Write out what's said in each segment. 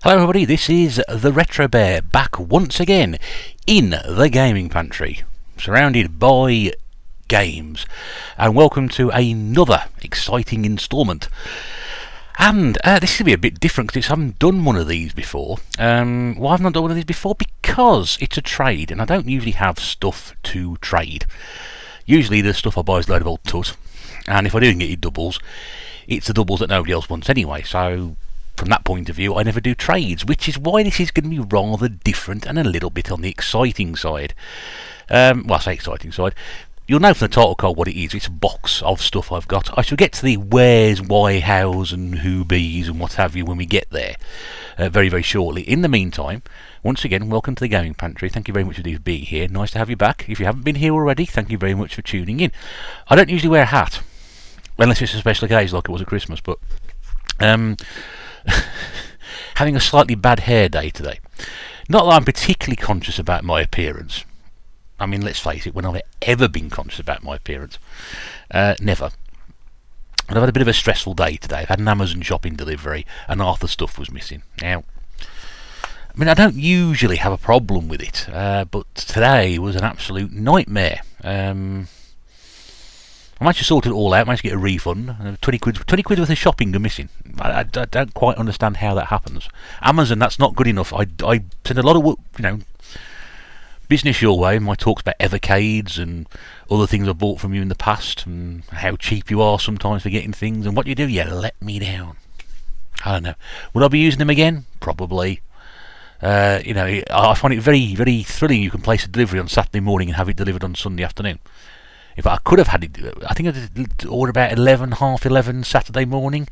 Hello everybody, this is the Retro Bear back once again in the gaming pantry, surrounded by games, and welcome to another exciting instalment. And this is going to be a bit different because I haven't done one of these before. Why haven't I done one of these before? Because it's a trade and I don't usually have stuff to trade. Usually the stuff I buy is a load of old tut, and if I do get you doubles, it's the doubles that nobody else wants anyway, so from that point of view I never do trades, which is why this is going to be rather different and a little bit on the exciting side. Well, I say exciting side. You'll know from the title card what it is. It's a box of stuff I've got. I shall get to the where's, why, how's and who be's and what have you when we get there very, very shortly. In the meantime, once again, welcome to the Gaming Pantry. Thank you very much for being here. Nice to have you back. If you haven't been here already, thank you very much for tuning in. I don't usually wear a hat, unless it's a special occasion like it was at Christmas, but having a slightly bad hair day today. Not that I'm particularly conscious about my appearance. I mean, let's face it, when have I ever been conscious about my appearance? Never. But I've had a bit of a stressful day today. I've had an Amazon shopping delivery and half the stuff was missing. Now, I mean, I don't usually have a problem with it, but today was an absolute nightmare. I managed to sort it all out, managed to get a refund. 20 quid worth of shopping are missing. I don't quite understand how that happens. Amazon, that's not good enough. I send a lot of, business your way. My talks about Evercades and other things I bought from you in the past and how cheap you are sometimes for getting things. And what you do, you let me down. I don't know. Would I be using them again? Probably. I find it very, very thrilling. You can place a delivery on Saturday morning and have it delivered on Sunday afternoon. In fact, I could have had it. I think I did order about 11, half 11 Saturday morning,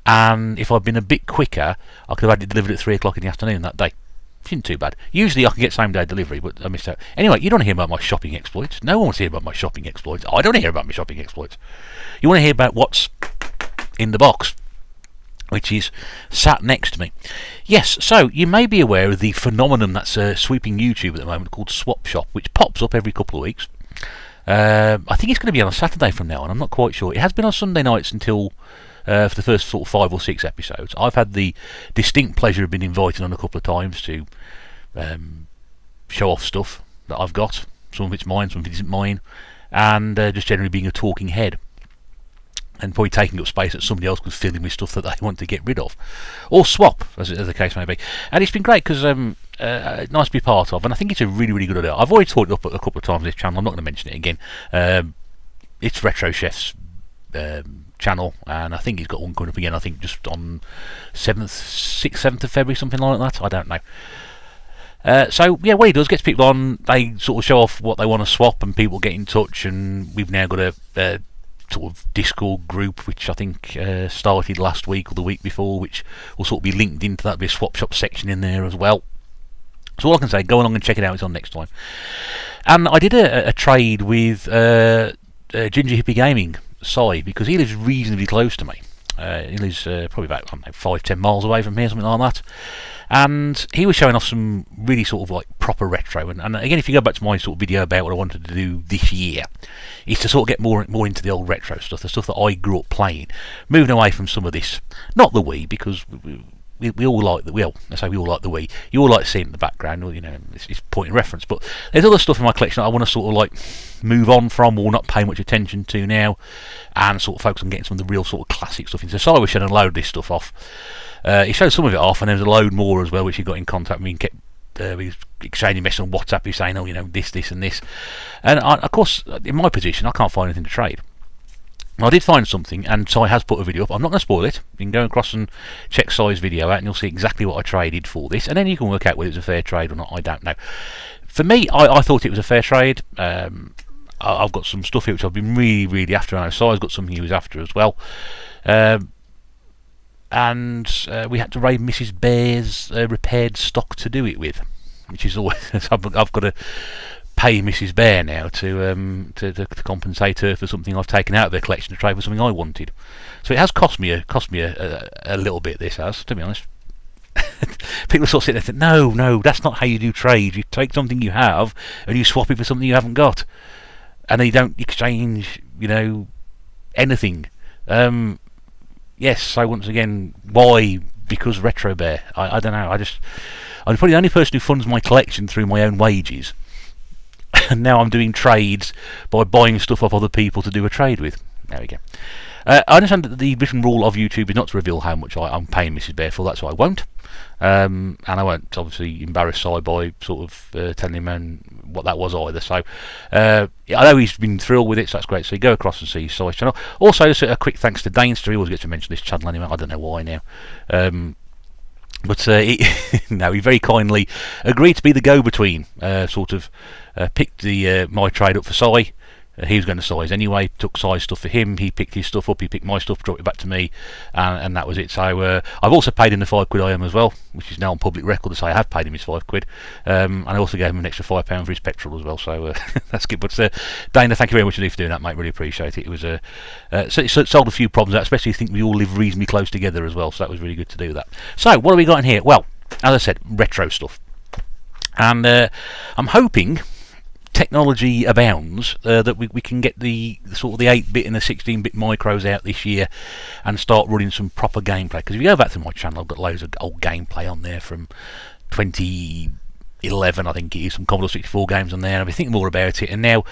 and if I'd been a bit quicker, I could have had it delivered at 3 o'clock in the afternoon that day. It isn't too bad. Usually I can get same day delivery, but I missed out. Anyway, you don't want to hear about my shopping exploits. No one wants to hear about my shopping exploits. I don't want to hear about my shopping exploits. You want to hear about what's in the box, which is sat next to me. Yes, so you may be aware of the phenomenon that's sweeping YouTube at the moment called Swap Shop, which pops up every couple of weeks. I think it's going to be on a Saturday from now on. I'm not quite sure. It has been on Sunday nights until for the first sort of 5 or 6 episodes. I've had the distinct pleasure of being invited on a couple of times to show off stuff that I've got. Some of it's mine, some of it isn't mine, and just generally being a talking head and probably taking up space that somebody else could fill in with stuff that they want to get rid of, or swap, as the case may be. And it's been great because nice to be part of, and I think it's a really, really good idea. I've already talked up a couple of times on this channel. I'm not going to mention it again. It's Retro Chef's channel, and I think he's got one coming up again. I think just on 6th, 7th of February, something like that. I don't know. So yeah, what he does, gets people on. They sort of show off what they want to swap, and people get in touch. And we've now got a sort of Discord group, which I think started last week or the week before, which will sort of be linked into that. There'll be a swap shop section in there as well. So all I can say, go along and check it out. It's on next time. And I did a trade with Ginger Hippy Gaming, Si, because he lives reasonably close to me. He lives probably about 5-10 miles away from here, something like that. And he was showing off some really sort of like proper retro. And again, if you go back to my sort of video about what I wanted to do this year, is to sort of get more into the old retro stuff, the stuff that I grew up playing, moving away from some of this. Not the Wii, because we all like the Wii. I say we all like the Wii. You all like seeing it in the background, or it's point of reference. But there's other stuff in my collection that I want to sort of like move on from, or not pay much attention to now, and sort of focus on getting some of the real sort of classic stuff in. So I was showing a load of this stuff off. He showed some of it off, and there was a load more as well, which he got in contact with me and kept we was exchanging messages on WhatsApp. He's saying, this and this. And of course, in my position, I can't find anything to trade. I did find something, and Si has put a video up. I'm not going to spoil it. You can go across and check Si's video out, and you'll see exactly what I traded for this, and then you can work out whether it was a fair trade or not. I don't know. For me, I thought it was a fair trade. I've got some stuff here which I've been really, really after. I know Si's got something he was after as well. And we had to raid Mrs. Bear's repaired stock to do it with, which is always I've got to pay Mrs. Bear now to compensate her for something I've taken out of their collection to trade for something I wanted. So it has cost me a little bit. This has, to be honest. People sort of sit there and think, no, that's not how you do trade. You take something you have and you swap it for something you haven't got, and then you don't exchange, anything. Yes, so once again, why because Retro Bear. I don't know. I'm probably the only person who funds my collection through my own wages, and now I'm doing trades by buying stuff off other people to do a trade with. There we go. I understand that the written rule of YouTube is not to reveal how much I'm paying Mrs. Bear for. That's why I won't. And I won't obviously embarrass Si by sort of telling him what that was either. So I know he's been thrilled with it, so that's great. So you go across and see Si's channel. Also, just a quick thanks to Dainster. He always gets to mention this channel anyway. I don't know why now. But no, he very kindly agreed to be the go-between. Picked the my trade up for Si. He was going to Si's anyway, took Si's stuff for him, he picked his stuff up, he picked my stuff, dropped it back to me, and that was it. So I've also paid him the £5 I am as well, which is now on public record to say I have paid him his £5. And I also gave him an extra £5 for his petrol as well, so that's good. But Dana, thank you very much indeed for doing that, mate, really appreciate it. It was it solved a few problems out, especially I think we all live reasonably close together as well, so that was really good to do that. So, what have we got in here? Well, as I said, retro stuff. And I'm hoping technology abounds that we can get the sort of the 8-bit and the 16-bit micros out this year and start running some proper gameplay. Because if you go back to my channel, I've got loads of old gameplay on there from 2011, I think it is, some Commodore 64 games on there. I've been thinking more about it, and now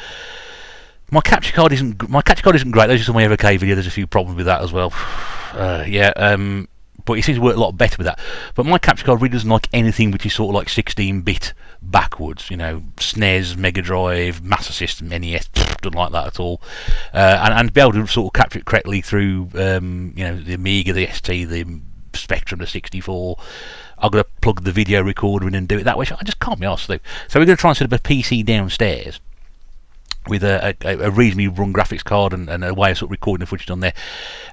my capture card isn't great. Those are some AVK video. There's a few problems with that as well. But it seems to work a lot better with that. But my capture card really doesn't like anything which is sort of like 16-bit backwards. You know, SNES, Mega Drive, Master System, NES, doesn't like that at all. And be able to sort of capture it correctly through, the Amiga, the ST, the Spectrum, the 64. I've got to plug the video recorder in and do it that way. I just can't be arsed to do. So we're going to try and set up a PC downstairs with a reasonably run graphics card and a way of sort of recording the footage on there,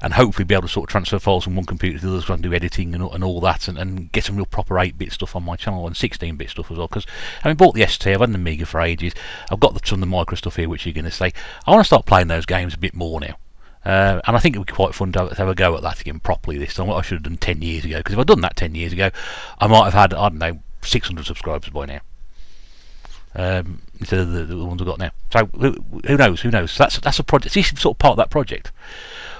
and hopefully be able to sort of transfer files from one computer to the other, so I can do editing and all that, and get some real proper 8-bit stuff on my channel, and 16-bit stuff as well. Because having bought the ST, I've had an Amiga for ages, I've got some of the micro stuff here, which you're going to say I want to start playing those games a bit more now. And I think it would be quite fun to have a go at that again properly this time. What I should have done 10 years ago, because if I'd done that 10 years ago, I might have had, I don't know, 600 subscribers by now. Instead of the ones I've got now. So who knows? So that's a project. This is sort of part of that project.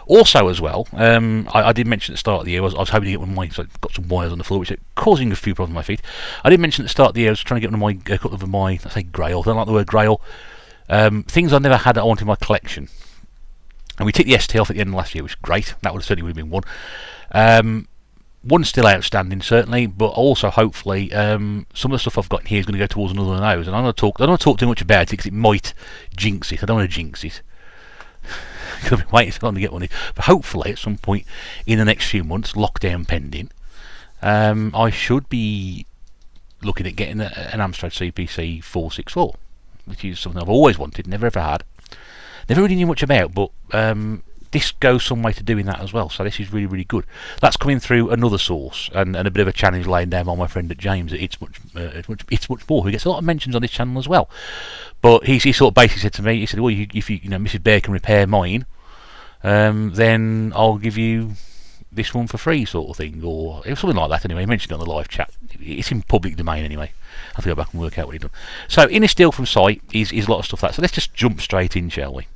Also, as well, I did mention at the start of the year, I was hoping to get one of my, so I've got some wires on the floor which are causing a few problems with my feet. I did mention at the start of the year I was trying to get one of my, a couple of my, I say grail, I don't like the word grail, things I never had that I wanted in my collection. And we took the ST off at the end of last year, which is great. That certainly would have been one. One's still outstanding, certainly, but also hopefully some of the stuff I've got here is going to go towards another of those. And I don't want to talk too much about it because it might jinx it. I don't want to jinx it. I've been waiting so long to get one of these. But hopefully at some point in the next few months, lockdown pending, I should be looking at getting an Amstrad CPC 464, which is something I've always wanted, never ever had. Never really knew much about, but this goes some way to doing that as well, so this is really, really good. That's coming through another source, and a bit of a challenge laying down by my friend at James at It's Much More, who gets a lot of mentions on this channel as well. But he sort of basically said to me, he said, well, if Mrs. Bear can repair mine, then I'll give you this one for free, sort of thing, or something like that. Anyway, he mentioned it on the live chat. It's in public domain anyway. I have to go back and work out what he's done. So in this deal from site is a lot of stuff so let's just jump straight in, shall we?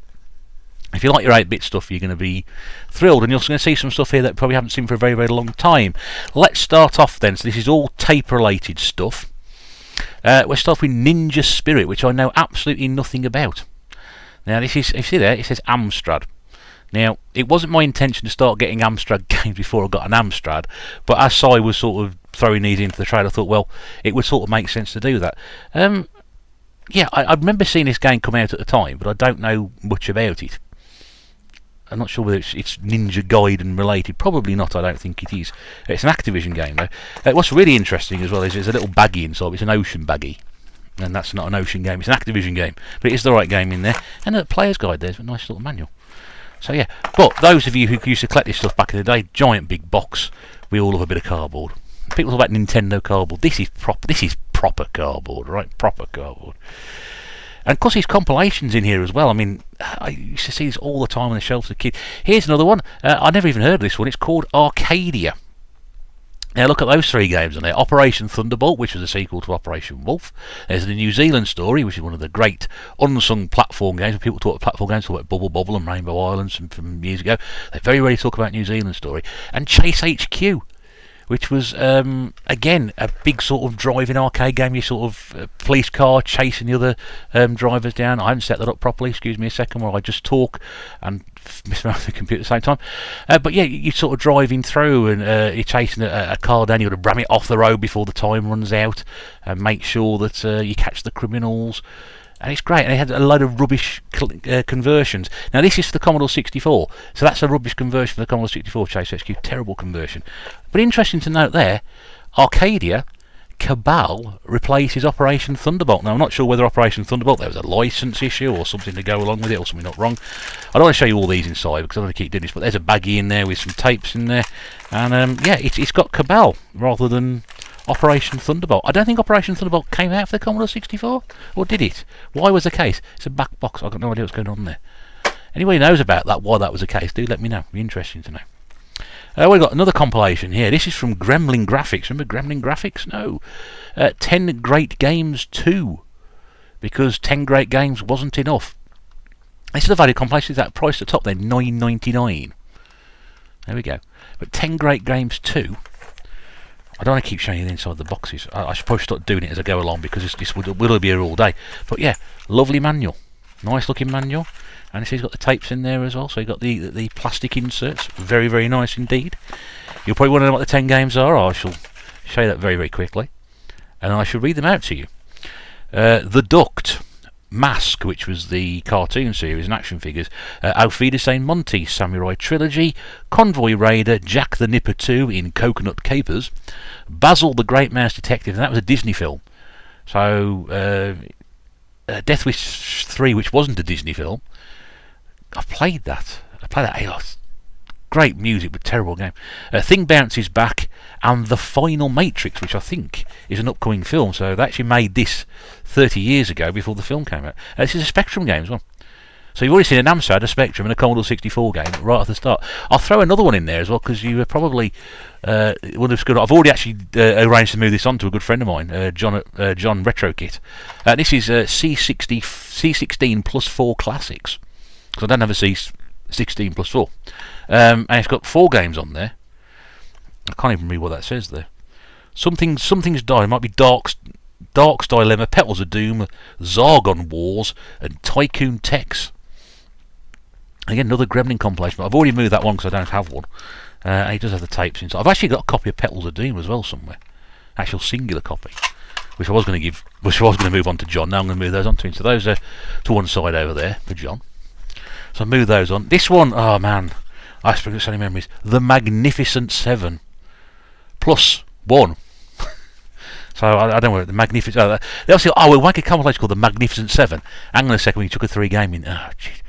If you like your 8-bit stuff, you're going to be thrilled, and you're also going to see some stuff here that you probably haven't seen for a very, very long time. Let's start off then. So this is all tape-related stuff. We'll start with Ninja Spirit, which I know absolutely nothing about. Now, this is, if you see there, it says Amstrad. Now, it wasn't my intention to start getting Amstrad games before I got an Amstrad, but as Si was sort of throwing these into the trade, I thought, well, it would sort of make sense to do that. Yeah, I remember seeing this game come out at the time, but I don't know much about it. I'm not sure whether it's Ninja Gaiden related. Probably not, I don't think it is. It's an Activision game, though. What's really interesting as well is there's a little baggie inside. It's an ocean baggie. And that's not an ocean game, it's an Activision game. But it is the right game in there. And a player's guide there's a nice little manual. So yeah, but those of you who used to collect this stuff back in the day, giant big box, we all love a bit of cardboard. People talk about Nintendo cardboard. This is proper cardboard, right? Proper cardboard. And of course, these compilations in here as well. I mean, I used to see this all the time on the shelves as a kid. Here's another one. I never even heard of this one. It's called Arcadia. Now look at those 3 games on there. Operation Thunderbolt, which was a sequel to Operation Wolf. There's the New Zealand Story, which is one of the great unsung platform games. When people talk about platform games, talk about Bubble Bobble and Rainbow Islands from years ago. They very rarely talk about New Zealand Story. And Chase HQ, which was again a big sort of driving arcade game. You sort of police car chasing the other drivers down. I haven't set that up properly. Excuse me a second, while I just talk and mess around with the computer at the same time. But yeah, you're sort of driving through and you're chasing a car down. You've got to ram it off the road before the time runs out and make sure that you catch the criminals. And it's great. And they had a load of rubbish conversions. Now, this is for the Commodore 64, so that's a rubbish conversion for the Commodore 64 Chase Rescue. Terrible conversion. But interesting to note there, Arcadia, Cabal replaces Operation Thunderbolt. Now, I'm not sure whether Operation Thunderbolt, there was a license issue or something to go along with it, or something not wrong. I don't want to show you all these inside because I don't want to keep doing this, but there's a baggie in there with some tapes in there. And yeah, it's got Cabal rather than Operation Thunderbolt. I don't think Operation Thunderbolt came out for the Commodore 64, or did it? Why was the case? It's a back box. I've got no idea what's going on there. Anybody knows about that, why that was the case, do let me know. It'd be interesting to know. We've got another compilation here. This is from Gremlin Graphics. Remember Gremlin Graphics? No. 10 Great Games 2. Because 10 Great Games wasn't enough. This is a value compilation. Is that price at the top there? $9.99. There we go. But 10 Great Games 2. I don't want to keep showing you the inside the boxes. I should probably start doing it as I go along because this will be here all day. But yeah, lovely manual. Nice looking manual. And it's got the tapes in there as well. So you've got the plastic inserts. Very, very nice indeed. You'll probably want to know what the 10 games are. I shall show you that very, very quickly. And I shall read them out to you. The Duct. Mask, which was the cartoon series and action figures, Auf Wiedersehen Monty Samurai Trilogy, Convoy Raider, Jack the Nipper 2 in Coconut Capers, Basil the Great Mouse Detective, and that was a Disney film. So, Death Wish 3, which wasn't a Disney film, I played that. Great music, but terrible game. Thing Bounces Back, and The Final Matrix, which I think is an upcoming film. So they actually made this 30 years ago before the film came out. This is a Spectrum game as well. So you've already seen an Amstrad, a Spectrum, and a Commodore 64 game right at the start. I'll throw another one in there as well because you probably would have. I've already actually arranged to move this on to a good friend of mine, John RetroKit. This is C16 plus 4 classics because I don't have a C16 plus 4. And it's got 4 games on there. I can't even read what that says there. Something's died. It might be Dark's Dilemma, Petals of Doom, Zargon Wars, and Tycoon Tex. Again, another Gremlin compilation, but I've already moved that one because I don't have one. And it does have the tapes inside. I've actually got a copy of Petals of Doom as well somewhere. Actual singular copy, which I was going to move on to John. Now I'm going to move those on to him. So those are to one side over there for John. So I move those on. This one, oh man, I have so many memories. The Magnificent 7 plus 1. So I don't know the Magnificent. They also we'll make a compilation called the Magnificent 7. Hang on a second, we took a 3 game in. Oh, geez.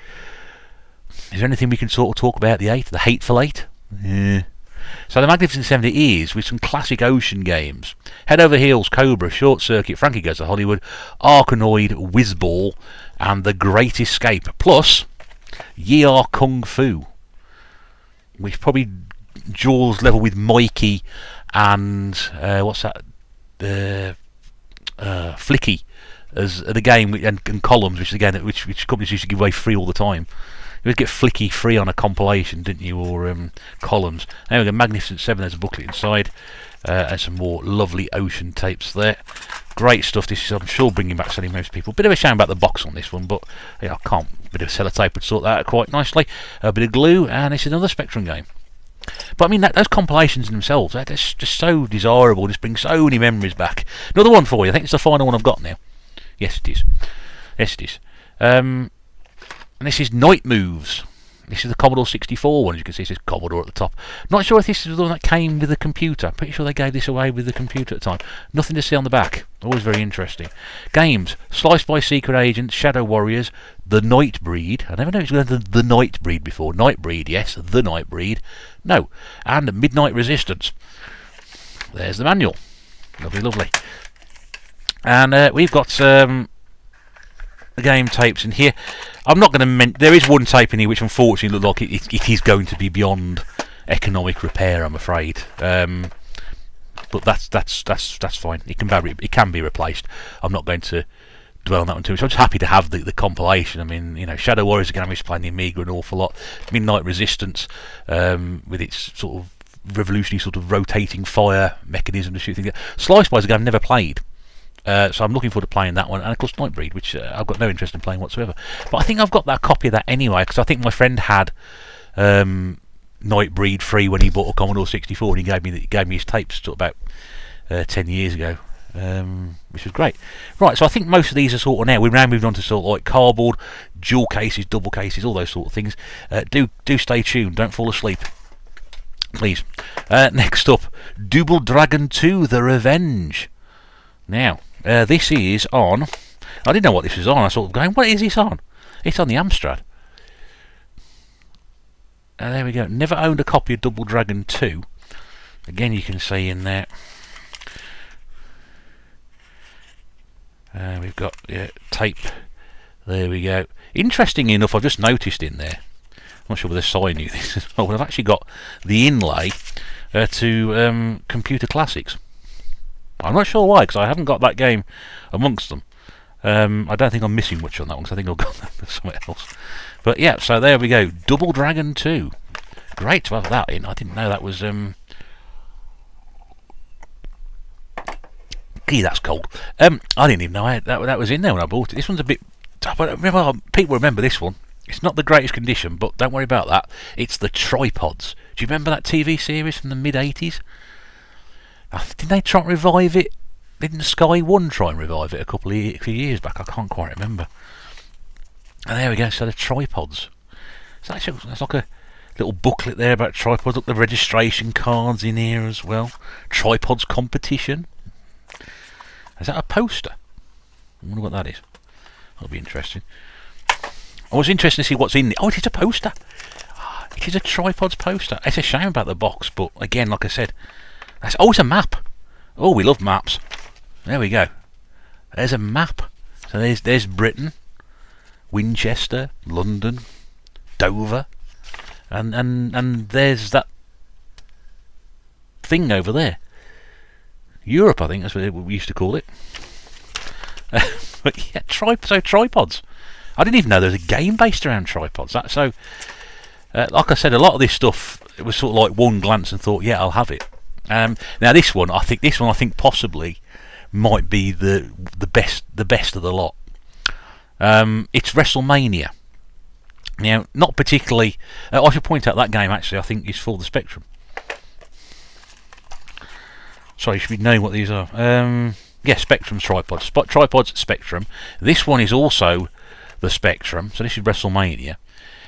Is there anything we can sort of talk about the 8, the Hateful 8? Yeah. So the Magnificent 7 it is with some classic ocean games. Head Over Heels, Cobra, Short Circuit, Frankie Goes to Hollywood, Arkanoid, Whizball, and The Great Escape. Plus Ye Are Kung Fu, which probably jaws level with Mikey and what's that? Flicky as the game, and Columns, which is again which companies used to give away free all the time. You would get Flicky free on a compilation, didn't you? Or Columns. There we go. Magnificent 7. There's a booklet inside, and some more lovely ocean tapes there. Great stuff. This is, I'm sure, bringing back selling most people. Bit of a shame about the box on this one, but yeah, I can't. Bit of sellotape would sort that out quite nicely. A bit of glue, and it's another Spectrum game. But I mean, those compilations in themselves, they're just so desirable. Just bring so many memories back. Another one for you. I think it's the final one I've got now. Yes, it is. Yes, it is. And this is Night Moves. This is the Commodore 64 one. As you can see, it says Commodore at the top. Not sure if this is the one that came with the computer. Pretty sure they gave this away with the computer at the time. Nothing to see on the back. Always very interesting. Games: Sliced by Secret Agents, Shadow Warriors, The Nightbreed. I never know it's going to the Nightbreed before. Nightbreed, yes. The Nightbreed. No. And Midnight Resistance. There's the manual. Lovely, lovely. And we've got the game tapes in here. I'm not going to there is one tape in here which unfortunately looks like it is going to be beyond economic repair, I'm afraid. But that's fine. It can be replaced. I'm not going to dwell on that one too much. I'm just happy to have the compilation. I mean, you know, Shadow Warriors again, I'm just playing the Amiga an awful lot. Midnight Resistance, with its sort of revolutionary sort of rotating fire mechanism to shoot things. Slice Spy is a game I've never played. So I'm looking forward to playing that one, and of course Nightbreed, which I've got no interest in playing whatsoever. But I think I've got that copy of that anyway, because I think my friend had Nightbreed free when he bought a Commodore 64, and he gave me his tapes sort of about 10 years ago, which was great. Right, so I think most of these are sort of now. We've now moved on to sort of like cardboard, dual cases, double cases, all those sort of things. Do stay tuned. Don't fall asleep, please. Next up, Double Dragon 2: The Revenge. Now, this is on. I didn't know what this was on. I sort of going, what is this on? It's on the Amstrad. There we go. Never owned a copy of Double Dragon 2. Again, you can see in there. We've got tape. There we go. Interesting enough, I've just noticed in there. I'm not sure whether Si knew this as well, but I've actually got the inlay to Computer Classics. I'm not sure why, because I haven't got that game amongst them. I don't think I'm missing much on that one, because I think I've got that for somewhere else. But yeah, so there we go. Double Dragon 2. Great to have that in. I didn't know that was... Gee, that's cold. I didn't even know that was in there when I bought it. This one's a bit... People remember this one. It's not the greatest condition, but don't worry about that. It's the Tripods. Do you remember that TV series from the mid-80s? Didn't they try and revive it? Didn't Sky One try and revive it a few years back? I can't quite remember. And there we go, so the Tripods. So that's like a little booklet there about tripods. Look, the registration cards in here as well. Tripods competition. Is that a poster? I wonder what that is. That'll be interesting. I was interested to see what's in it. Oh, it is a poster. It is a Tripods poster. It's a shame about the box, but again, like I said, it's a map. Oh, we love maps. There we go. There's a map. So there's Britain, Winchester, London, Dover, and there's that thing over there. Europe, I think that's what we used to call it. But yeah, tripods. I didn't even know there was a game based around tripods. Like I said, a lot of this stuff, it was sort of like one glance and thought, yeah, I'll have it. Now this one I think possibly might be the best of the lot. It's WrestleMania. Now, not particularly. I should point out that game actually I think is for the Spectrum. Sorry, you should be knowing what these are. Yeah, Spectrum tripods. Tripods Spectrum. This one is also the Spectrum. So this is WrestleMania.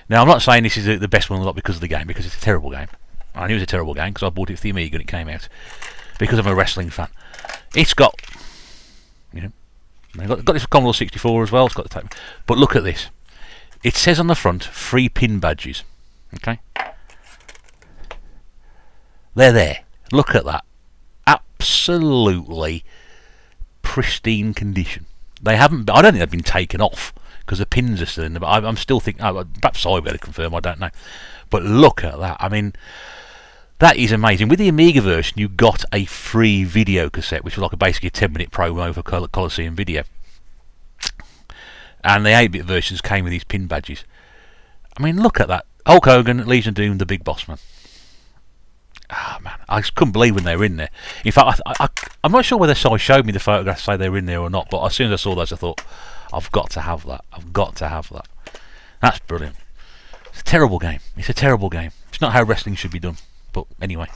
Now I'm not saying this is the best one of the lot because of the game, because it's a terrible game. I knew it was a terrible game because I bought it for the Amiga when it came out, because I'm a wrestling fan. It's got, got this Commodore 64 as well. It's got the tape. But look at this. It says on the front, free pin badges. Okay, they're there. Look at that. Absolutely pristine condition. They haven't. I don't think they've been taken off because the pins are still in there. But I'm still thinking. Perhaps I better confirm. I don't know. But look at that. I mean, that is amazing. With the Amiga version, you got a free video cassette, which was like basically a 10-minute promo for Coliseum Video. And the 8-bit versions came with these pin badges. I mean, look at that. Hulk Hogan, Legion of Doom, the Big Boss Man. Ah, man, I just couldn't believe when they were in there. In fact, I'm not sure whether Si showed me the photographs to say they were in there or not, but as soon as I saw those, I thought, I've got to have that. I've got to have that. That's brilliant. It's a terrible game. It's a terrible game. It's not how wrestling should be done. But anyway,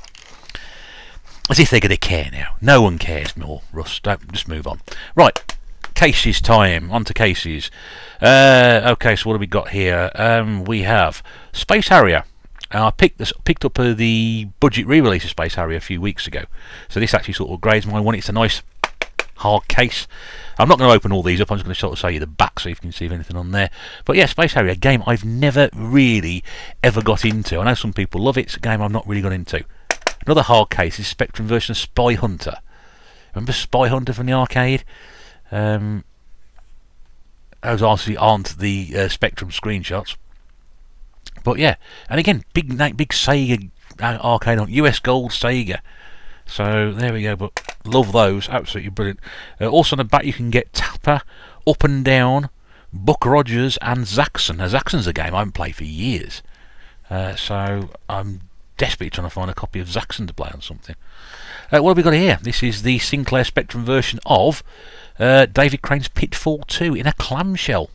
as if they're going to care now. No one cares more, Russ. Don't, just move on. Right, cases time. On to cases. Okay, so what have we got here? We have Space Harrier. I picked up the budget re-release of Space Harrier a few weeks ago. So this actually sort of grades my one. It's a nice hard case. I'm not going to open all these up. I'm just going to sort of show you the back so you can see if anything on there. But yeah, Space Harrier, a game I've never really ever got into. I know some people love it. It's a game I've not really got into. Another hard case is Spectrum version of Spy Hunter. Remember Spy Hunter from the arcade? Those obviously aren't the Spectrum screenshots. But yeah, and again, big Sega arcade on US Gold Sega. So there we go, but love those, absolutely brilliant. Also on the back you can get Tapper, Up and Down, Buck Rogers and Zaxxon. Now Zaxxon's a game I haven't played for years. So I'm desperately trying to find a copy of Zaxxon to play on something. What have we got here? This is the Sinclair Spectrum version of David Crane's Pitfall 2 in a clamshell.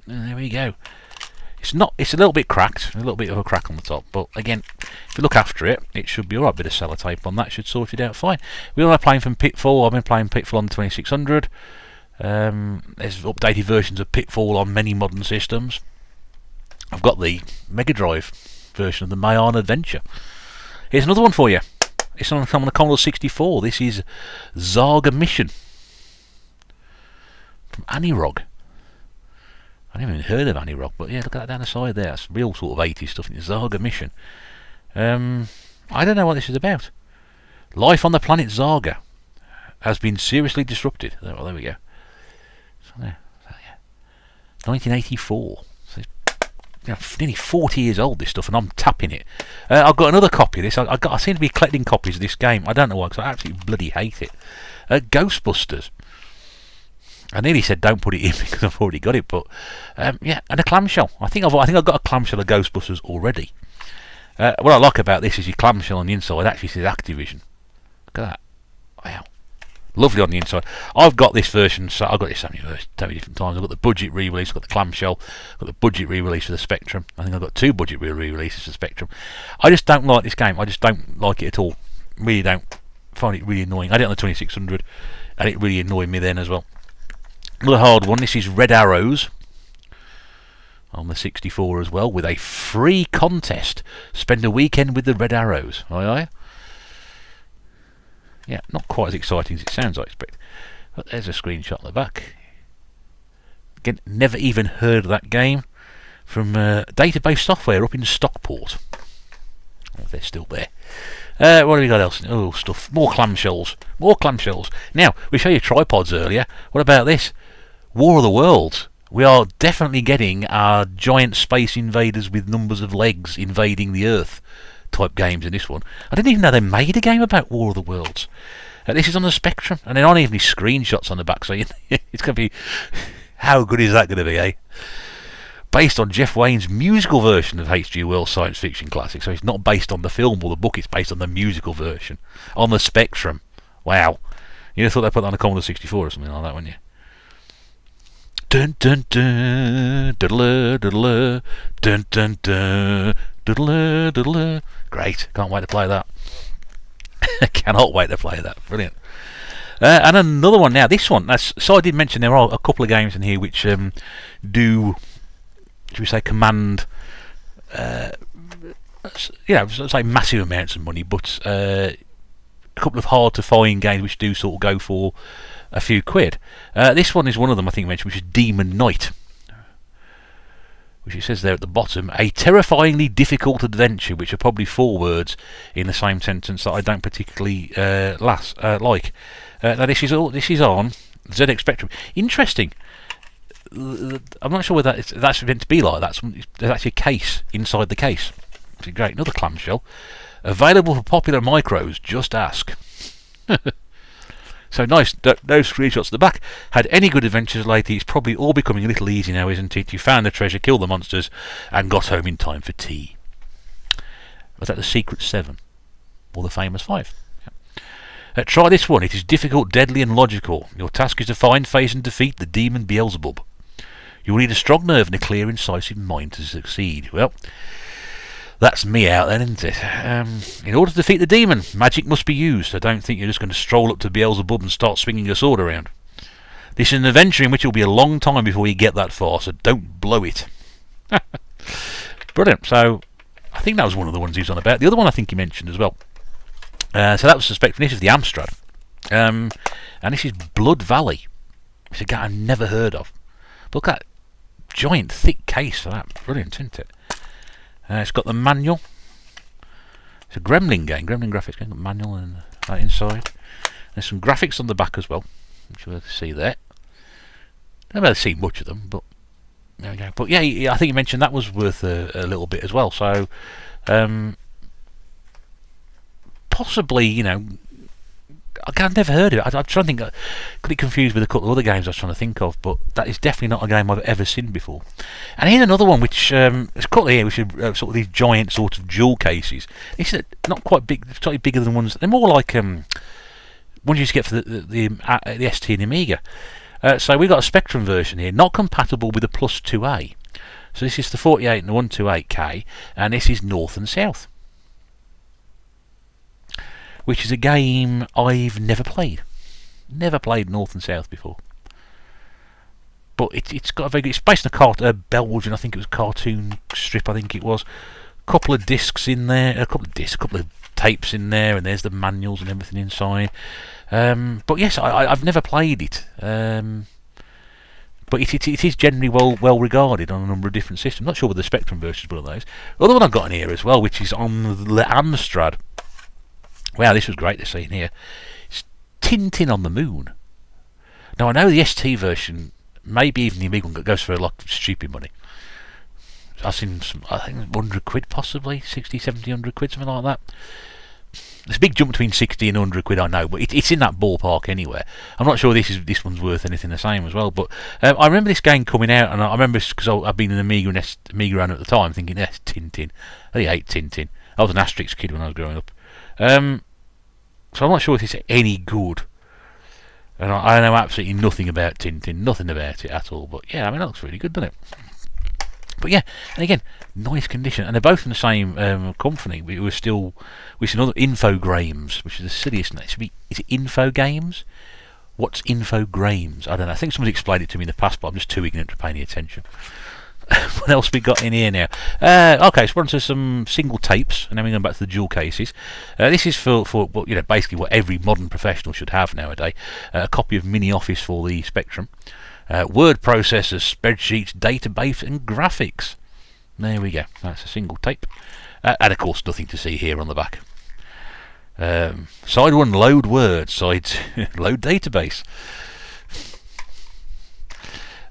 There we go. It's a little bit cracked, a little bit of a crack on the top, but again, if you look after it, it should be alright. Bit of sellotape on that should sort it out fine. We all are playing from Pitfall. I've been playing Pitfall on the 2600. There's updated versions of Pitfall on many modern systems. I've got the Mega Drive version of the Mayan Adventure. Here's another one for you. It's on the Commodore 64. This is Zaga Mission from Anirog. I haven't even heard of Anirog, but yeah, look at that down the side there. That's real sort of 80s stuff. It's Zaga Mission. I don't know what this is about. Life on the planet Zaga has been seriously disrupted. Well, there we go. So there, 1984. So nearly 40 years old, this stuff, and I'm tapping it. I've got another copy of this. I seem to be collecting copies of this game. I don't know why, because I absolutely bloody hate it. Ghostbusters. I nearly said don't put it in because I've already got it, but yeah, and a clamshell. I think I've got a clamshell of Ghostbusters already. What I like about this is your clamshell on the inside actually says Activision. Look at that. Wow. Lovely on the inside. I've got this version, so I've got this so many different times. I've got the budget re-release, I've got the clamshell, I've got the budget re-release for the Spectrum. I think I've got 2 budget re-releases for the Spectrum. I just don't like this game. I just don't like it at all. Really don't. Find it really annoying. I did it on the 2600, and it really annoyed me then as well. Another hard one. This is Red Arrows on the 64 as well, with a free contest. Spend a weekend with the Red Arrows. Aye aye. Yeah, not quite as exciting as it sounds, I expect. But there's a screenshot at the back. Again, never even heard of that game. From Database Software up in Stockport. Oh, they're still there. What have we got else? Oh, stuff. More clamshells. More clamshells. Now, we showed you tripods earlier. What about this? War of the Worlds. We are definitely getting our giant space invaders with numbers of legs invading the Earth type games in this one. I didn't even know they made a game about War of the Worlds. This is on the Spectrum, and there aren't even any screenshots on the back, so it's going to be... How good is that going to be, eh? Based on Jeff Wayne's musical version of H.G. Wells' science fiction classic, so it's not based on the film or the book, it's based on the musical version. On the Spectrum. Wow. You'd have thought they put that on a Commodore 64 or something like that, wouldn't you? Dun dun dun, diddler diddler, dun dun dun, diddler diddler. Great, can't wait to play that. Cannot wait to play that. Brilliant. And another one now. This one. So I did mention there are a couple of games in here which do, should we say, command, say massive amounts of money, but a couple of hard to find games which do sort of go for a few quid. This one is one of them I think I mentioned, which is Demon Knight, which it says there at the bottom, a terrifyingly difficult adventure, which are probably 4 words in the same sentence that I don't particularly like. Now this is on ZX Spectrum. Interesting. I'm not sure whether that's meant to be like that. There's actually a case inside the case. Which is great. Another clamshell. Available for popular micros, just ask. So nice, those screenshots at the back. Had any good adventures lately? It's probably all becoming a little easy now, isn't it? You found the treasure, killed the monsters, and got home in time for tea. Was that the Secret 7? Or the famous 5? Yeah. Try this one. It is difficult, deadly, and logical. Your task is to find, face, and defeat the demon Beelzebub. You will need a strong nerve and a clear, incisive mind to succeed. Well, that's me out then, isn't it? In order to defeat the demon, magic must be used. I don't think you're just going to stroll up to Beelzebub and start swinging your sword around. This is an adventure in which it will be a long time before you get that far, so don't blow it. Brilliant. So, I think that was one of the ones he was on about. The other one I think he mentioned as well. So that was Suspect. This is the Amstrad. And this is Blood Valley. It's a game I've never heard of. Look at that giant, thick case for that. Brilliant, isn't it? It's got the manual. It's a Gremlin game, Gremlin graphics game. Got manual and that inside. There's some graphics on the back as well, which you'll see there. I've never seen much of them, but there we go. But yeah, I think you mentioned that was worth a little bit as well. So possibly, I've never heard of it. I'm trying to think. Could it confused with a couple of other games I was trying to think of, but that is definitely not a game I've ever seen before. And here's another one which there's a couple here, which are sort of these giant sort of jewel cases. This is not quite big, slightly bigger than ones. They're more like ones you used to get for the ST and Amiga. So we've got a Spectrum version here, not compatible with the Plus 2A. So this is the 48 and the 128K, and this is North and South, which is a game I've never played. Never played North and South before. But it's got a very good... It's based on a Belgian, I think it was, cartoon strip, I think it was. A couple of discs in there, a couple of tapes in there, and there's the manuals and everything inside. But yes, I've never played it. But it is generally well regarded on a number of different systems. Not sure whether the Spectrum version is one of those. The other one I've got in here as well, which is on the Amstrad. Wow, this was great to see in here. It's Tintin on the Moon. Now, I know the ST version, maybe even the Amiga one, goes for a lot of stupid money. I've seen some, I think, 100 quid possibly, 60, 70, 100 quid, something like that. There's a big jump between 60 and 100 quid, I know, but it's in that ballpark anywhere. I'm not sure this one's worth anything the same as well, but I remember this game coming out, and I remember because I've been an Amiga owner at the time, thinking, yes, Tintin. I hate Tintin. I was an Asterix kid when I was growing up. So I'm not sure if it's any good. And I know absolutely nothing about Tintin, nothing about it at all, but yeah, I mean, it looks really good, doesn't it? But yeah, and again, nice condition, and they're both from the same company. We see another Infogrames, which is the silliest name. Is it Infogames? What's Infogrames? I don't know. I think someone's explained it to me in the past, but I'm just too ignorant to pay any attention. What else we got in here now? Okay, so we're on to some single tapes, and then we're going back to the dual cases. This is for basically what every modern professional should have nowadays. A copy of Mini Office for the Spectrum. Word processors, spreadsheets, database, and graphics. There we go. That's a single tape. And of course, nothing to see here on the back. Side 1, load Word. Side 2, load database.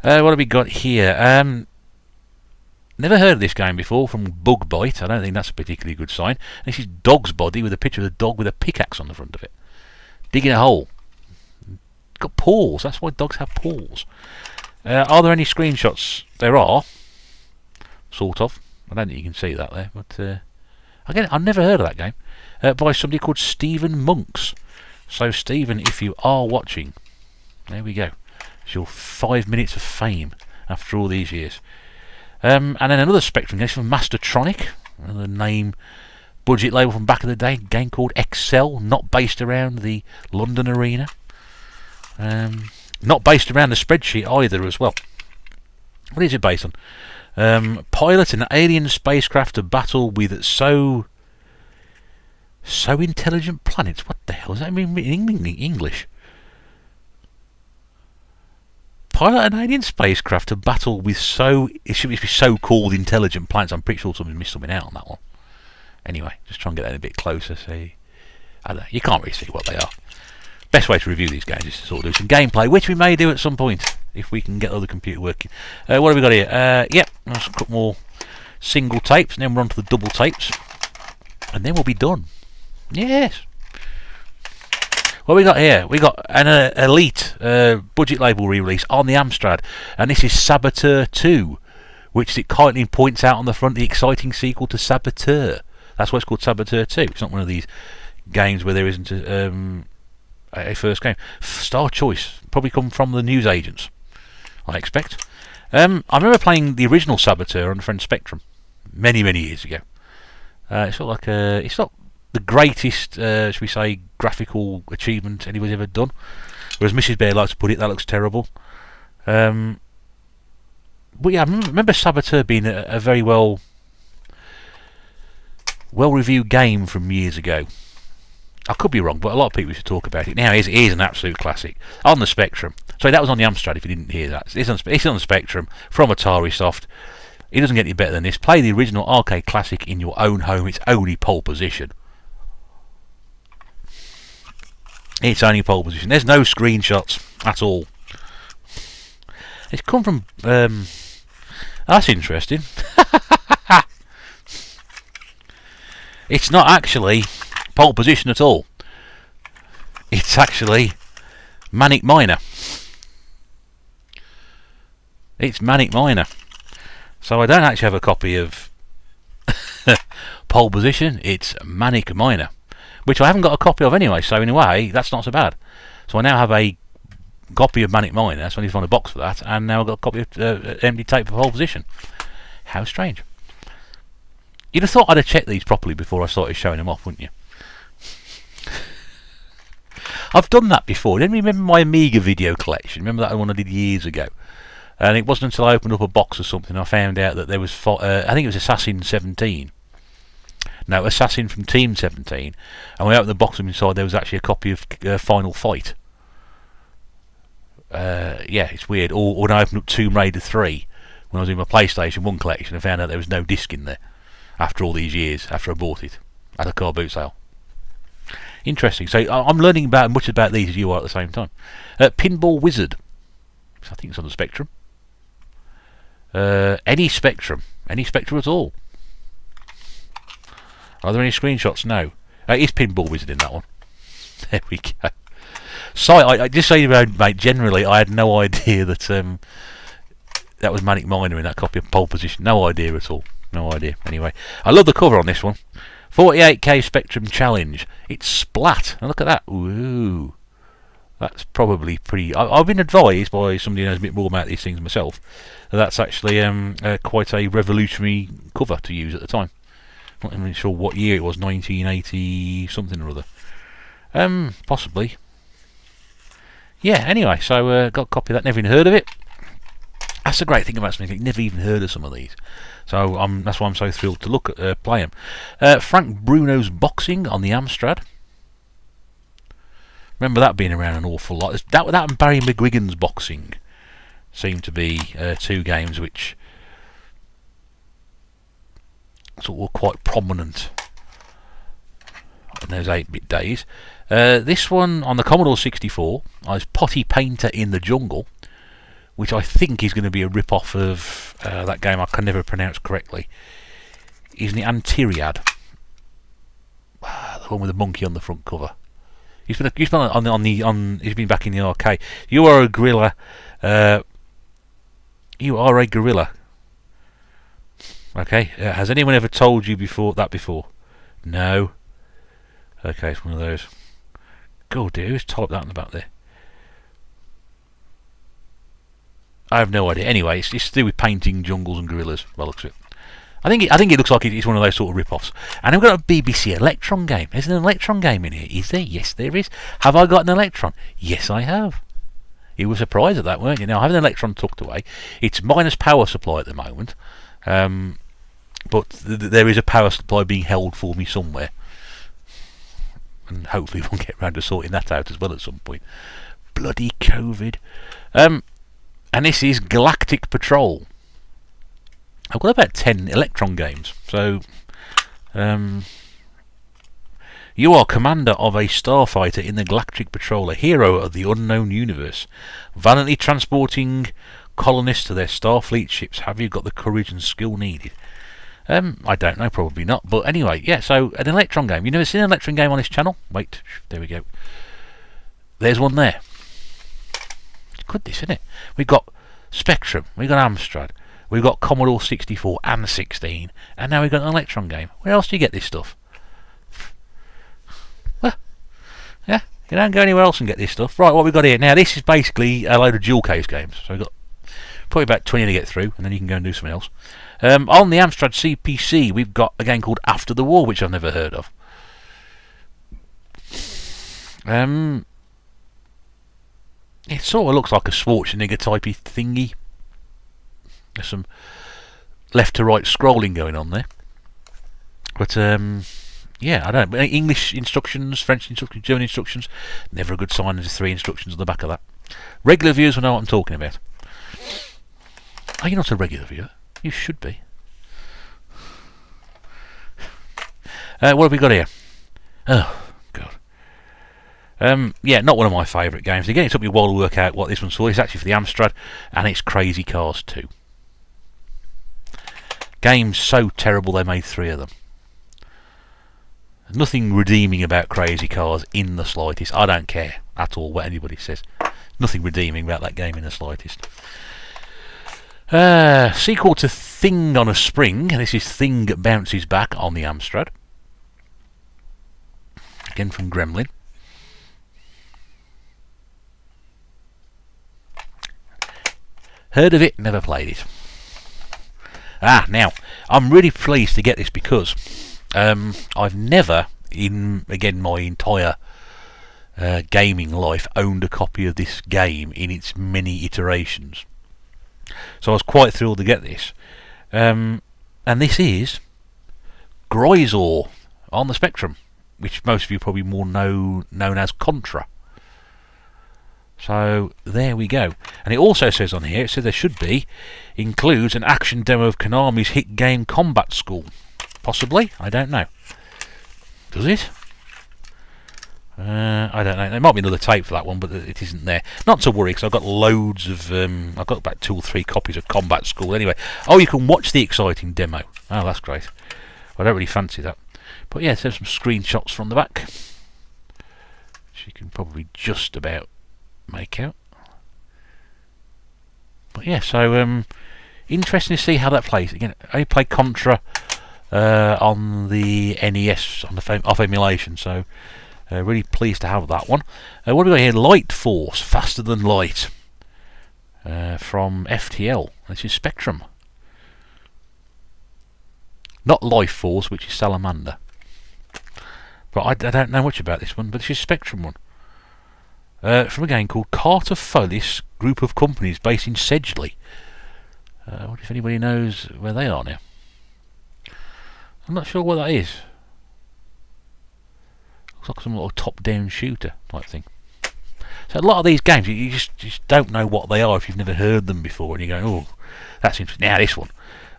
What have we got here? Never heard of this game before, from Bug Bite. I don't think that's a particularly good sign. This is Dog's Body with a picture of the dog with a pickaxe on the front of it. Digging a hole. Got paws, that's why dogs have paws. Are there any screenshots? There are. Sort of. I don't think you can see that there, but again, I've never heard of that game. By somebody called Stephen Monks. So Stephen, if you are watching, there we go. It's your 5 minutes of fame after all these years. And then another Spectrum game from Mastertronic, another name, budget label from back in the day, game called Excel, not based around the London arena. Not based around the spreadsheet either as well. What is it based on? Pilot an alien spacecraft to battle with so intelligent planets. What the hell does that mean in English? Pilot an alien spacecraft to battle with it should be so-called intelligent planets. I'm pretty sure someone's missed something out on that one. Anyway, just try and get that a bit closer. See, I don't know, you can't really see what they are. Best way to review these games is to sort of do some gameplay, which we may do at some point if we can get the other computer working. What have we got here? Yep, let's cut more single tapes, and then we're on to the double tapes, and then we'll be done. Yes. What we got here? We got an Elite budget label re-release on the Amstrad, and this is Saboteur 2, which it kindly points out on the front, the exciting sequel to Saboteur. That's why it's called Saboteur 2. It's not one of these games where there isn't a first game. Star Choice probably come from the newsagents, I expect. I remember playing the original Saboteur on the Friend Spectrum many years ago. It's not like it's not the greatest, should we say, graphical achievement anybody's ever done. Whereas Mrs. Bear likes to put it, that looks terrible. But yeah, I remember Saboteur being a very well reviewed game from years ago. I could be wrong, but a lot of people used to talk about it. Now it is an absolute classic on the Spectrum. Sorry, that was on the Amstrad. If you didn't hear that, it's on the Spectrum from Atari Soft. It doesn't get any better than this. Play the original arcade classic in your own home. It's only pole position. It's only pole position. There's no screenshots at all. It's come from. That's interesting. It's not actually pole position at all. It's actually Manic Miner. It's Manic Miner. So I don't actually have a copy of Pole Position. It's Manic Miner, which I haven't got a copy of anyway. So in a way, that's not so bad. So I now have a copy of Manic Miner. So I need to find a box for that, and now I've got a copy of empty tape for Pole Position. How strange. You'd have thought I'd have checked these properly before I started showing them off, wouldn't you? I've done that before. Didn't you remember my Amiga video collection? Remember that one I did years ago? And it wasn't until I opened up a box or something I found out that there was, I think it was Assassin 17. No, Assassin from Team 17. And we opened the box and inside there was actually a copy of Final Fight. Yeah, it's weird. Or when I opened up Tomb Raider 3, when I was in my PlayStation 1 collection, I found out there was no disc in there. After all these years, after I bought it at a car boot sale. Interesting. So I'm learning about much about these as you are at the same time. Pinball Wizard. I think it's on the Spectrum. Any Spectrum at all. Are there any screenshots? No. It is Pinball Wizard in that one. There we go. So I just say, mate. Generally, I had no idea that that was Manic Miner in that copy of Pole Position. No idea at all. No idea. Anyway, I love the cover on this one. 48K Spectrum Challenge. It's splat. Now look at that. Ooh. That's probably pretty... I've been advised by somebody who knows a bit more about these things myself that that's actually quite a revolutionary cover to use at the time. Not even sure what year it was. 1980 something or other. Possibly. Yeah, anyway, so got a copy of that. Never even heard of it. That's the great thing about something. Never even heard of some of these. So that's why I'm so thrilled to look at play them. Frank Bruno's Boxing on the Amstrad. Remember that being around an awful lot. That and Barry McGuigan's Boxing seem to be two games which sort of were quite prominent in those 8-bit days. This one on the Commodore 64 is Potty Painter in the Jungle, which I think is going to be a rip-off of that game I can never pronounce correctly. Isn't it Antiriad? The one with the monkey on the front cover. He's been he's been back in the arcade. You are a gorilla. You are a gorilla. Okay. Has anyone ever told you before? No. Okay, it's one of those. God, dear, who's typed that in the back there? I have no idea. Anyway, it's to do with painting jungles and gorillas. By the looks of it. I think it looks like it's one of those sort of rip-offs. And I've got a BBC Electron game. There's an Electron game in here. Is there? Yes, there is. Have I got an Electron? Yes, I have. You were surprised at that, weren't you? Now, I have an Electron tucked away. It's minus power supply at the moment. But there is a power supply being held for me somewhere. And hopefully we'll get round to sorting that out as well at some point. Bloody COVID. And this is Galactic Patrol. I've got about 10 Electron games. So, you are commander of a starfighter in the Galactic Patrol, a hero of the unknown universe, valiantly transporting colonists to their Starfleet ships. Have you got the courage and skill needed? I don't know, probably not. But anyway, yeah, so an Electron game. You've never seen an Electron game on this channel? Wait, there we go. There's one there. Good, this, isn't it? We've got Spectrum, we've got Amstrad, we've got Commodore 64 and 16, and now we've got an Electron game. Where else do you get this stuff? Well, yeah, you don't go anywhere else and get this stuff. Right, what we've got here. Now, this is basically a load of dual case games. So we've got probably about 20 to get through, and then you can go and do something else. On the Amstrad CPC, we've got a game called After the War, which I've never heard of. It sort of looks like a Schwarzenegger typey thingy. There's some left to right scrolling going on there. But yeah, I don't know. English instructions, French instructions, German instructions. Never a good sign. There's 3 instructions on the back of that. Regular viewers will know what I'm talking about. Are you not a regular viewer? You should be. What have we got here? Oh, God. Yeah, not one of my favourite games. Again, it took me a while to work out what this one's for. It's actually for the Amstrad, and it's Crazy Cars 2. Game's so terrible they made 3 of them. There's nothing redeeming about Crazy Cars in the slightest. I don't care at all what anybody says. Nothing redeeming about that game in the slightest. Sequel to Thing on a Spring. This is Thing Bounces Back on the Amstrad. Again from Gremlin. Heard of it, never played it. Now, I'm really pleased to get this because I've never, in again my entire gaming life, owned a copy of this game in its many iterations. So I was quite thrilled to get this. And this is Grisor on the Spectrum, which most of you probably more known as Contra. So there we go. And it also says on here, it says there should be, includes an action demo of Konami's hit game Combat School. Possibly? I don't know. Does it? I don't know. There might be another tape for that one, but it isn't there. Not to worry, because I've got loads of... I've got about 2 or 3 copies of Combat School anyway. Oh, you can watch the exciting demo. Oh, that's great. I don't really fancy that. But yeah, there's some screenshots from the back, which you can probably just about make out. But yeah, so interesting to see how that plays. Again, I played Contra on the NES on the off emulation, so really pleased to have that one. What do we got here? Light Force, Faster Than Light, from FTL. This is Spectrum, not Life Force, which is Salamander. But I don't know much about this one, but this is Spectrum one. From a game called Carter Follis Group of Companies based in Sedgley. I wonder if anybody knows where they are now. I'm not sure what that is. Looks like some little top-down shooter type thing. So a lot of these games, you just don't know what they are if you've never heard them before, and you go, oh, that's interesting. Now this one.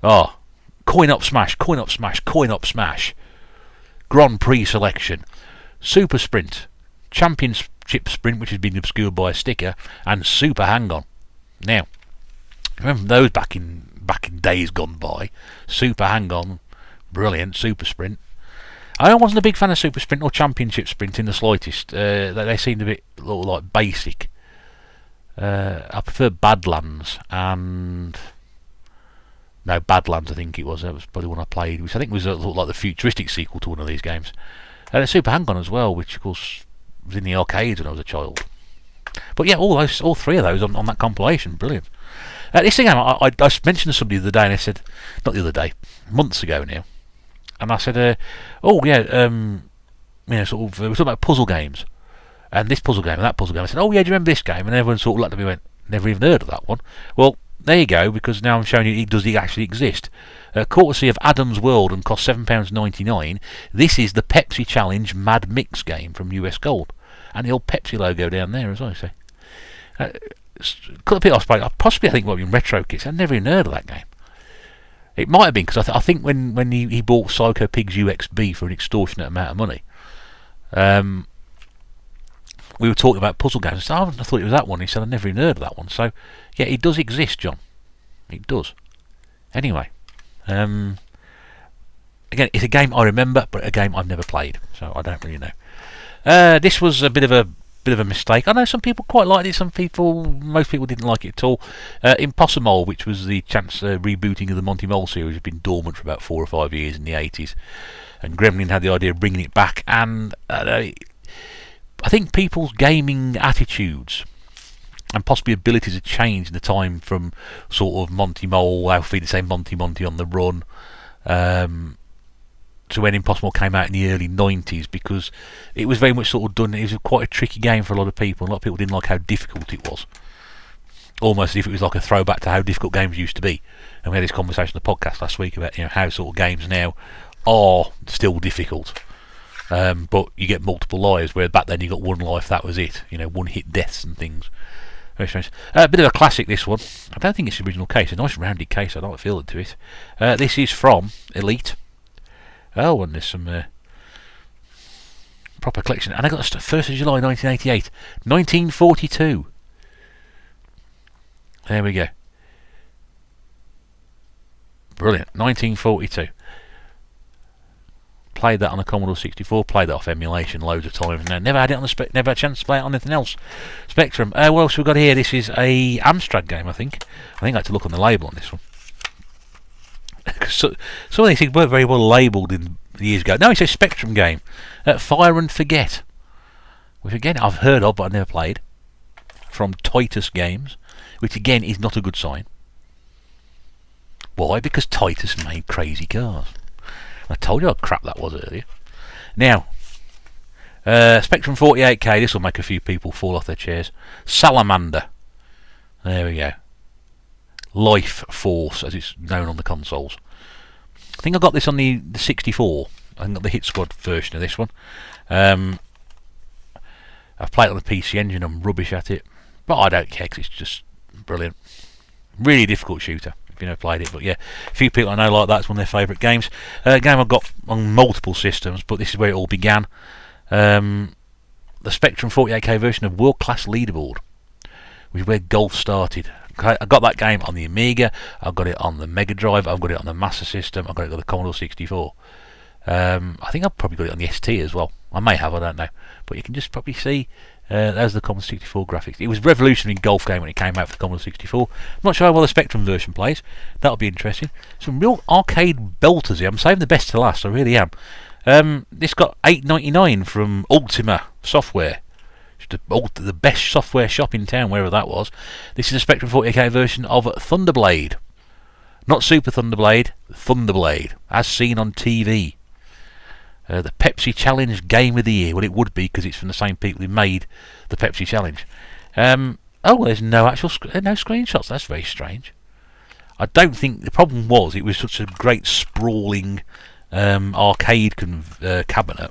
Oh, Coin Up Smash, Coin Up Smash, Coin Up Smash. Grand Prix Selection, Super Sprint, Championship Sprint, which has been obscured by a sticker, and Super Hang-On. Now, remember those back in days gone by? Super Hang-On, brilliant. Super Sprint. I wasn't a big fan of Super Sprint or Championship Sprint in the slightest. They seemed a bit like basic. I prefer Badlands and... No, Badlands, I think it was. That was probably one I played, which I think was like the futuristic sequel to one of these games. And Super Hang-On as well, which of course was in the arcades when I was a child. But yeah, all 3 of those on that compilation, brilliant. This thing, I mentioned to somebody the other day, and they said, not the other day, months ago now, and I said, oh yeah, sort of, we were talking about puzzle games, and this puzzle game and that puzzle game. I said, oh yeah, do you remember this game? And everyone sort of looked at me and went, never even heard of that one. Well, there you go, because now I'm showing you does it actually exist. Courtesy of Adam's World and cost £7.99. This is the Pepsi Challenge Mad Mix game from US Gold, and the old Pepsi logo down there as well. So, could have been possibly I think it might be in Retro Kits. I've never even heard of that game. It might have been because I think when he bought Psycho Pigs UXB for an extortionate amount of money, we were talking about puzzle games. I said, I thought it was that one. He said, I've never even heard of that one. So, yeah, it does exist, John. It does. Anyway, again, it's a game I remember, but a game I've never played, so I don't really know. This was a bit of a mistake. I know some people quite liked it. Most people didn't like it at all. Impossible, which was the rebooting of the Monty Mole series, had been dormant for about 4 or 5 years in the 80s, and Gremlin had the idea of bringing it back, and I think people's gaming attitudes and possibly abilities have changed in the time from sort of Monty Mole, Alfie to say Monty on the Run, to when Impossible came out in the early 90s, because it was very much sort of done. It was quite a tricky game for a lot of people. A lot of people didn't like how difficult it was, almost as if it was like a throwback to how difficult games used to be. And we had this conversation on the podcast last week about how sort of games now are still difficult. But you get multiple lives, where back then you got one life, that was it. One hit deaths and things. Very strange. A bit of a classic, this one. I don't think it's the original case. A nice rounded case. I like the feel to it. This is from Elite. Oh, and there's some proper collection. And I got 1st of July 1988. 1942. There we go. Brilliant. 1942. played that on the Commodore 64. Played that off emulation loads of times. Now never had it on the never had a chance to play it on anything else. Spectrum. What else we got here? This is a Amstrad game, I think. I had to look on the label on this one. So, some of these things weren't very well labelled in years ago. No, it's a Spectrum game. Fire and Forget. Which again I've heard of but I've never played. From Titus Games. Which again is not a good sign. Why? Because Titus made crazy cars. I told you how crap that was earlier. Now, Spectrum 48K. This will make a few people fall off their chairs. Salamander. There we go. Life Force, as it's known on the consoles. I think I got this on the 64. I got the Hit Squad version of this one. I've played it on the PC Engine. I'm rubbish at it, but I don't care because it's just brilliant. Really difficult shooter if you never played it, but yeah, a few people I know like that. It's one of their favourite games. Game I've got on multiple systems, but this is where it all began. The Spectrum 48K version of World Class Leaderboard, which is where golf started. I got that game on the Amiga, I've got it on the Mega Drive, I've got it on the Master System, I've got it on the Commodore 64. I think I've probably got it on the ST as well. I may have, I don't know. But you can just probably see there's the Commodore 64 graphics. It was a revolutionary golf game when it came out for the Commodore 64. I'm not sure how well the Spectrum version plays. That'll be interesting. Some real arcade belters here. I'm saving the best to last, I really am. This got $8.99 from Ultima Software. The best software shop in town, wherever that was. This is a Spectrum 48K version of Thunderblade. Not Super Thunderblade, Thunderblade, as seen on TV. The Pepsi Challenge Game of the Year. Well, it would be because it's from the same people who made the Pepsi Challenge. There's no actual no screenshots. That's very strange. I don't think the problem was it was such a great sprawling arcade cabinet.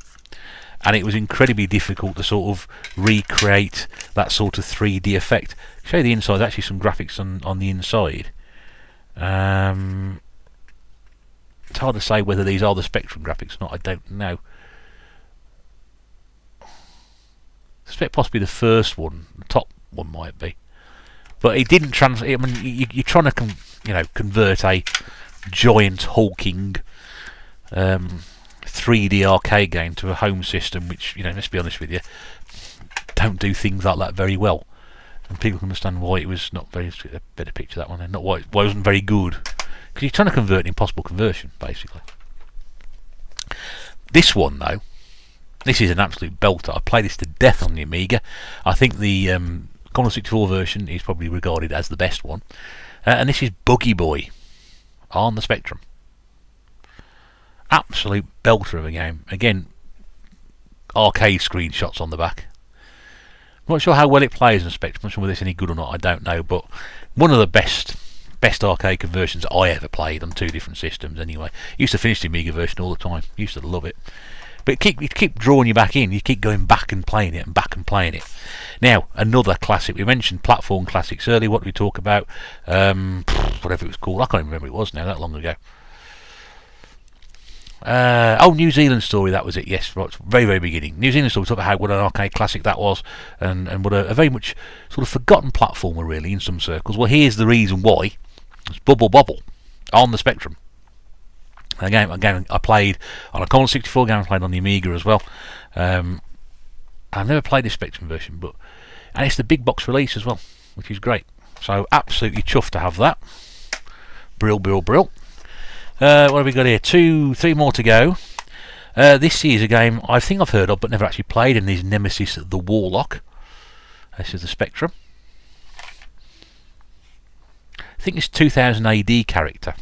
And it was incredibly difficult to sort of recreate that sort of 3D effect. Show you the inside. There's actually some graphics on the inside. It's hard to say whether these are the Spectrum graphics or not. I don't know. I suspect possibly the first one, the top one might be. But it didn't translate. I mean, you're trying to convert a giant hulking 3D arcade game to a home system, which, let's be honest with you, don't do things like that very well. And people can understand why it was not very. A better picture that one, then. Not why it wasn't very good, because you're trying to convert an impossible conversion, basically. This one, though, this is an absolute belter. I played this to death on the Amiga. I think the Commodore 64 version is probably regarded as the best one, and this is Buggy Boy on the Spectrum. Absolute belter of a game. Again, arcade screenshots on the back. I'm not sure how well it plays on Spectrum. I'm not sure whether it's any good or not. I don't know, but one of the best arcade conversions I ever played on two different systems. Anyway, used to finish the Amiga version all the time. Used to love it. But it keep drawing you back in. You keep going back and playing it and back and playing it. Now, another classic. We mentioned platform classics earlier. What did we talk about? Whatever it was called. I can't even remember what it was now. That long ago. New Zealand Story, that was it, yes, right, very, very beginning. New Zealand Story, talked about what an arcade classic that was, and what a very much sort of forgotten platformer, really, in some circles. Well, here's the reason why. It's Bubble Bobble on the Spectrum. A game I played on a Commodore 64 game, I played on the Amiga as well. I've never played the Spectrum version, and it's the big box release as well, which is great. So, absolutely chuffed to have that. Brill. What have we got here? 3 more to go. This is a game I think I've heard of but never actually played, and is Nemesis the Warlock. This is the Spectrum. I think it's 2000 AD character.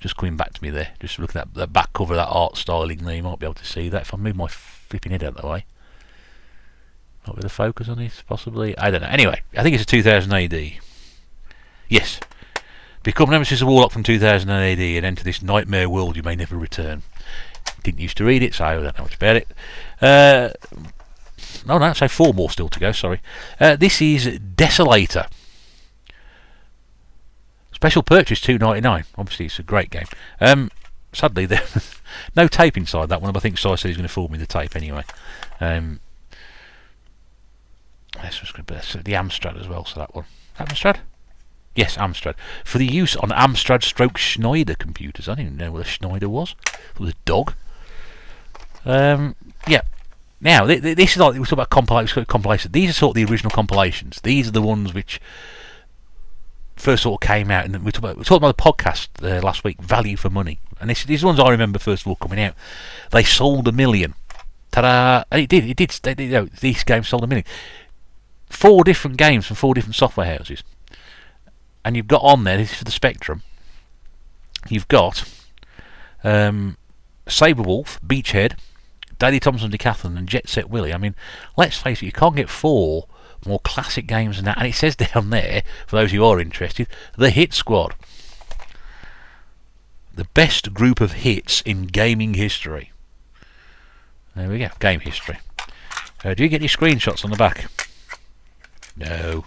Just coming back to me there. Just looking at the back cover of that art styling there. You might be able to see that if I move my flipping head out of the way. Not with a focus on this, possibly. I don't know. Anyway, I think it's a 2000 AD. Yes. Become Nemesis the Warlock from 2000 AD and enter this nightmare world you may never return. Didn't used to read it, so I don't know much about it. So 4 more still to go, sorry. This is Desolator. Special purchase $2.99. Obviously it's a great game. Sadly there's no tape inside that one, but I think Si said he's going to forward me the tape anyway. This was going to be the Amstrad as well, so that one. Amstrad? Yes, Amstrad. For the use on Amstrad / Schneider computers. I didn't even know what a Schneider was. It was a dog. Yeah. Now, this is like, we talk about compilations. These are sort of the original compilations. These are the ones which first sort of came out, and we talked about the podcast last week, value for money. And these ones I remember first of all coming out. They sold 1 million. Ta-da! And it did. These games sold 1 million. 4 different games from 4 different software houses. And you've got on there, this is for the Spectrum, you've got Saberwolf, Beachhead, Daley Thompson Decathlon, and Jet Set Willy. I mean, let's face it, you can't get 4 more classic games than that. And it says down there, for those who are interested, the Hit Squad. The best group of hits in gaming history. There we go, game history. Do you get any screenshots on the back? No.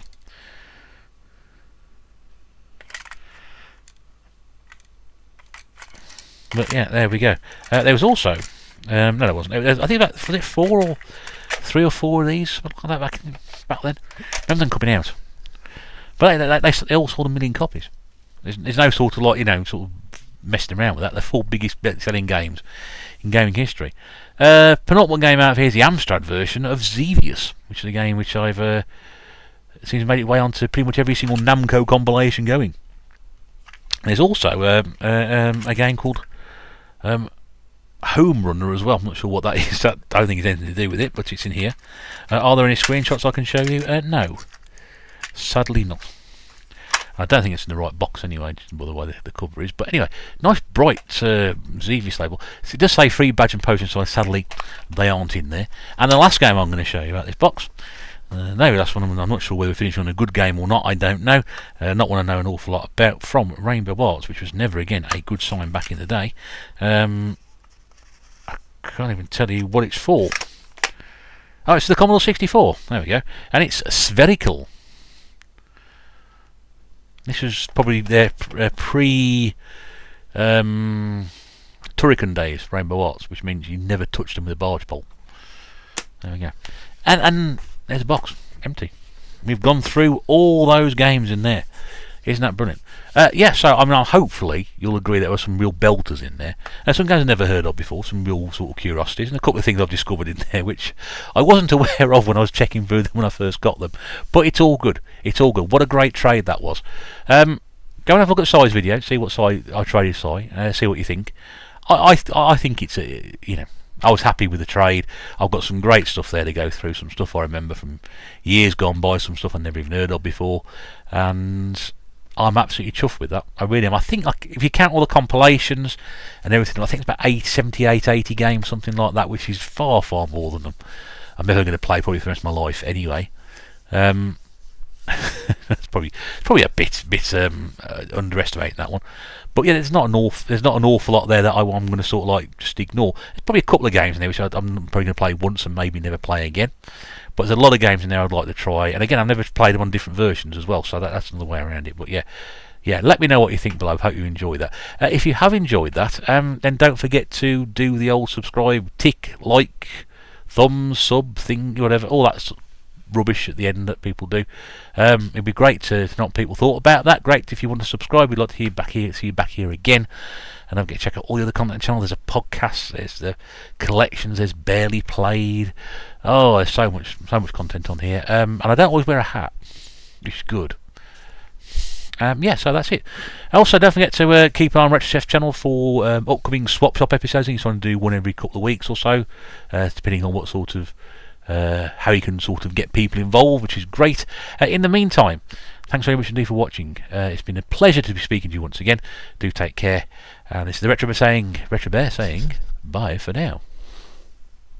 But yeah, there we go. There was also no, there wasn't. I think was it 4 or 3 or 4 of these, something like that back then. Remember them coming out. But they all sold 1 million copies. There's no sort of like, sort of messing around with that. They're 4 biggest selling games in gaming history. Penultimate game out of here is the Amstrad version of Xevious, which is a game which I've seems to made its way onto pretty much every single Namco compilation going. There's also a game called Home Runner as well. I'm not sure what that is. I don't think it's anything to do with it, but it's in here. Are there any screenshots I can show you? No. Sadly not. I don't think it's in the right box anyway, just by the way the cover is. But anyway, nice bright Xevious label. So it does say free badge and potion, so sadly they aren't in there. And the last game I'm going to show you about this box. No, that's one I'm not sure whether we're finishing on a good game or not. I don't know. Not one I know an awful lot about, from Rainbow Arts, which was never again a good sign back in the day. I can't even tell you what it's for. Oh, it's the Commodore 64. There we go. And it's spherical. This was probably their pre Turrican days, Rainbow Arts, which means you never touched them with a barge pole. There we go. And there's a box, empty. We've gone through all those games in there. Isn't that brilliant? Yeah, so I mean, hopefully you'll agree there were some real belters in there. Some games I've never heard of before, some real sort of curiosities, and a couple of things I've discovered in there which I wasn't aware of when I was checking through them when I first got them. But it's all good. It's all good. What a great trade that was. Go and have a look at Si's video, see what Si I traded Si, see what you think. I think it's I was happy with the trade. I've got some great stuff there to go through, some stuff I remember from years gone by, some stuff I never even heard of before, and I'm absolutely chuffed with that. I really am. I think, like, if you count all the compilations and everything, I think it's about 78, 80 games, something like that, which is far, far more than I'm never going to play probably for the rest of my life anyway. It's probably a bit underestimating that one, but yeah, there's not an awful lot there that I'm going to sort of like just ignore. There's probably a couple of games in there which I'm probably going to play once and maybe never play again. But there's a lot of games in there I'd like to try, and again, I've never played them on different versions as well, so that's another way around it. But yeah, let me know what you think below. Hope you enjoyed that. If you have enjoyed that, then don't forget to do the old subscribe, tick, like, thumbs, sub thing, whatever, all that rubbish at the end that people do. It'd be great to know what people thought about that. Great if you want to subscribe. We'd like to see you back here again. And don't forget to check out all the other content on the channel. There's a podcast, there's the collections, there's Barely Played. Oh, there's so much content on here. And I don't always wear a hat, which is good. So that's it. Also, don't forget to keep an eye on RetroChef's channel for upcoming Swap Shop episodes. I think he's trying to do one every couple of weeks or so, depending on what sort of how you can sort of get people involved, which is great. In the meantime, thanks very much indeed for watching. It's been a pleasure to be speaking to you once again. Do take care. And this is the Retro Bear saying bye for now.